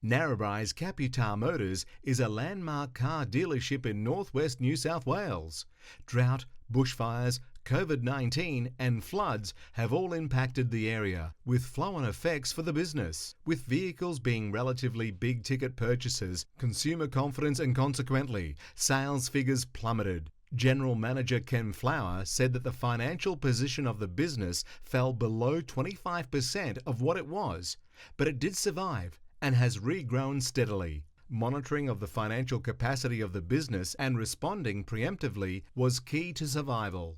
Narrabri's Kaputar Motors is a landmark car dealership in northwest New South Wales. Drought, bushfires, COVID-19 and floods have all impacted the area, with flow-on effects for the business. With vehicles being relatively big-ticket purchases, consumer confidence and consequently, sales figures plummeted. General Manager Ken Flower said that the financial position of the business fell below 25% of what it was, but it did survive and has regrown steadily. Monitoring of the financial capacity of the business and responding preemptively was key to survival.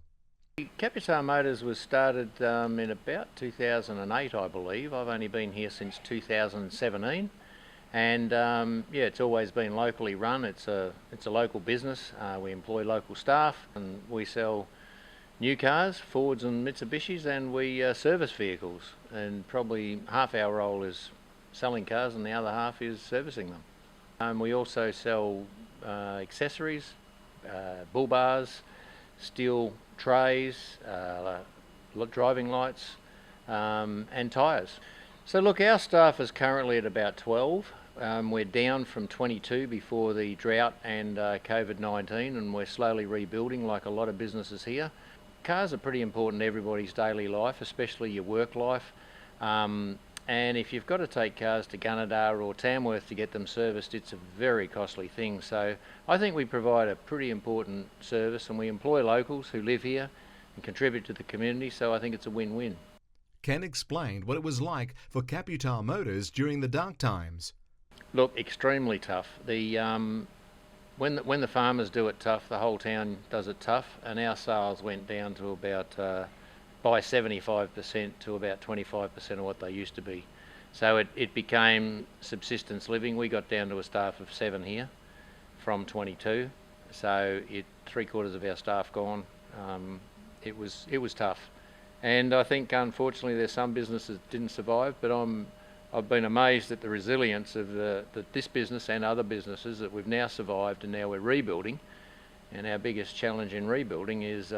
Kaputar Motors was started in about 2008, I believe. I've only been here since 2017, and it's always been locally run. It's a local business. We employ local staff, and we sell new cars, Fords and Mitsubishis, and we service vehicles. And probably half our role is selling cars, and the other half is servicing them. We also sell accessories, bull bars, steel trays, driving lights, and tyres. So look, our staff is currently at about 12. We're down from 22 before the drought and COVID-19, and we're slowly rebuilding like a lot of businesses here. Cars are pretty important to everybody's daily life, especially your work life. And if you've got to take cars to Gunnedah or Tamworth to get them serviced, it's a very costly thing. So I think we provide a pretty important service, and we employ locals who live here and contribute to the community, so I think it's a win-win. Ken explained what it was like for Kaputar Motors during the dark times. Look, extremely tough. When the farmers do it tough, the whole town does it tough, and our sales went down to about by 75% to about 25% of what they used to be. So it became subsistence living. We got down to a staff of 7 here from 22. So 3/4 of our staff gone. It was tough. And I think unfortunately there's some businesses that didn't survive, but I've been amazed at the resilience of this business and other businesses that we've now survived, and now we're rebuilding. And our biggest challenge in rebuilding is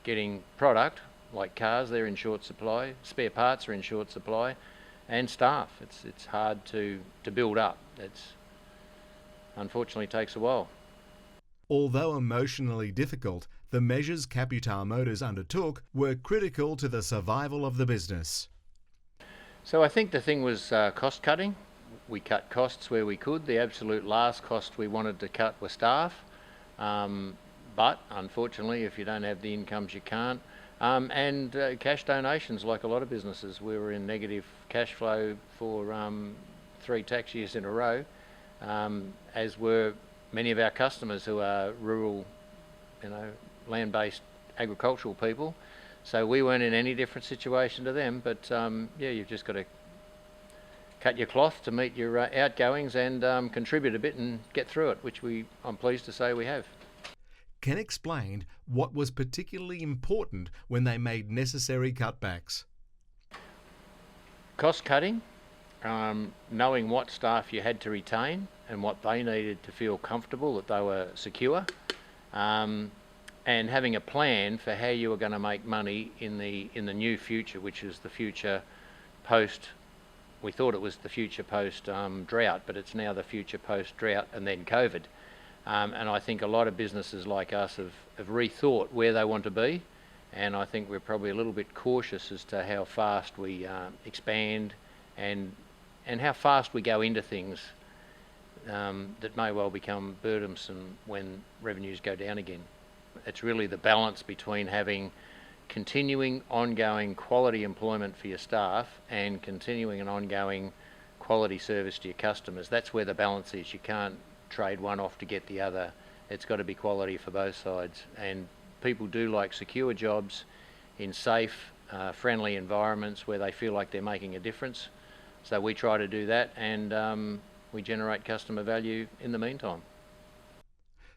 getting product, like cars, they're in short supply, spare parts are in short supply, and staff. It's hard to build up. It's unfortunately takes a while. Although emotionally difficult, the measures Kaputar Motors undertook were critical to the survival of the business. So I think the thing was cost cutting. We cut costs where we could. The absolute last cost we wanted to cut was staff. But unfortunately, if you don't have the incomes, you can't. And cash donations, like a lot of businesses. We were in negative cash flow for 3 tax years in a row, as were many of our customers who are rural, land-based agricultural people. So we weren't in any different situation to them, but you've just got to cut your cloth to meet your outgoings and contribute a bit and get through it, which I'm pleased to say we have. Ken explained what was particularly important when they made necessary cutbacks. Cost cutting, knowing what staff you had to retain and what they needed to feel comfortable that they were secure, and having a plan for how you were going to make money in the new future, which is the future post. We thought it was the future post drought, but it's now the future post drought and then COVID. And I think a lot of businesses like us have rethought where they want to be, and I think we're probably a little bit cautious as to how fast we expand and how fast we go into things that may well become burdensome when revenues go down again. It's really the balance between having continuing ongoing quality employment for your staff and continuing an ongoing quality service to your customers. That's where the balance is. You can't trade one off to get the other. It's got to be quality for both sides, and people do like secure jobs in safe, friendly environments where they feel like they're making a difference. So we try to do that, and we generate customer value in the meantime.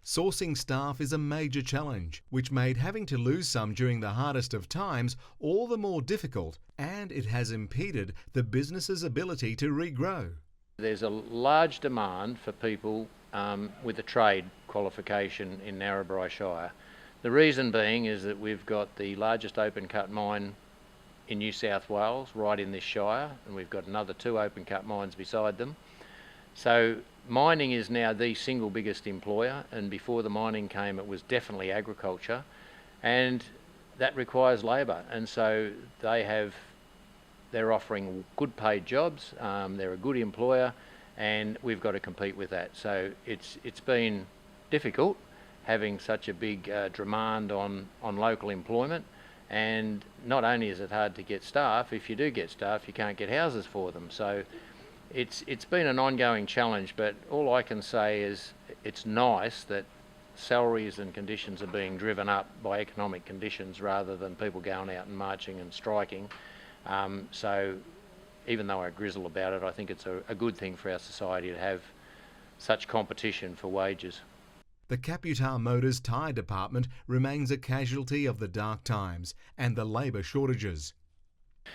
Sourcing staff is a major challenge, which made having to lose some during the hardest of times all the more difficult, and it has impeded the business's ability to regrow. There's a large demand for people with a trade qualification in Narrabri Shire. The reason being is that we've got the largest open cut mine in New South Wales, right in this shire, and we've got another 2 open cut mines beside them. So mining is now the single biggest employer, and before the mining came it was definitely agriculture, and that requires labour, and so they're offering good paid jobs, they're a good employer, and we've got to compete with that. So it's been difficult having such a big demand on local employment, and not only is it hard to get staff, if you do get staff you can't get houses for them. So it's been an ongoing challenge, but all I can say is it's nice that salaries and conditions are being driven up by economic conditions rather than people going out and marching and striking. So even though I grizzle about it, I think it's a good thing for our society to have such competition for wages. The Kaputar Motors tyre department remains a casualty of the dark times and the labour shortages.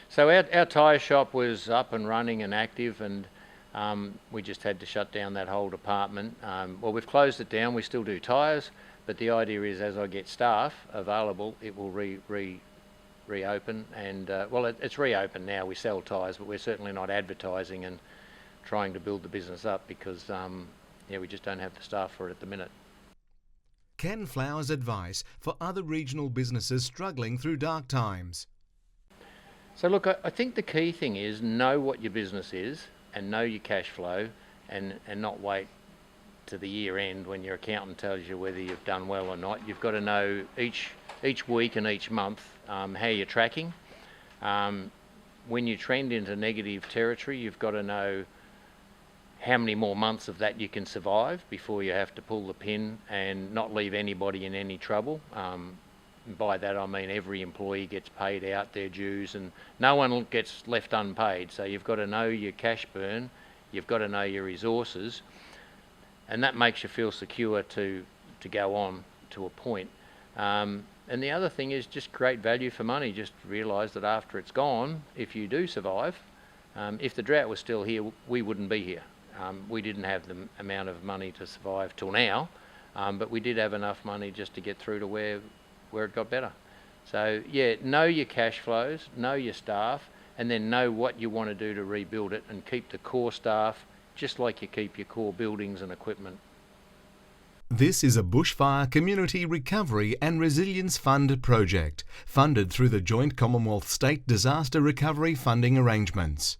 So our tyre shop was up and running and active, and we just had to shut down that whole department. Well, we've closed it down. We still do tyres, but the idea is as I get staff available, it will reopen. And well, it's reopened now. We sell tyres, but we're certainly not advertising and trying to build the business up because we just don't have the staff for it at the minute. Ken Flower's advice for other regional businesses struggling through dark times. So look, I think the key thing is know what your business is and know your cash flow, and not wait to the year end when your accountant tells you whether you've done well or not. You've got to know each week and each month how you're tracking. When you trend into negative territory, you've got to know how many more months of that you can survive before you have to pull the pin and not leave anybody in any trouble. By that I mean every employee gets paid out their dues and no one gets left unpaid. So you've got to know your cash burn, you've got to know your resources, and that makes you feel secure to go on to a point. And the other thing is just create value for money. Just realise that after it's gone, if you do survive, if the drought was still here, we wouldn't be here. We didn't have the amount of money to survive till now, but we did have enough money just to get through to where it got better. So yeah, know your cash flows, know your staff, and then know what you want to do to rebuild it, and keep the core staff just like you keep your core buildings and equipment. This is a Bushfire Community Recovery and Resilience Fund project, funded through the Joint Commonwealth State Disaster Recovery Funding Arrangements.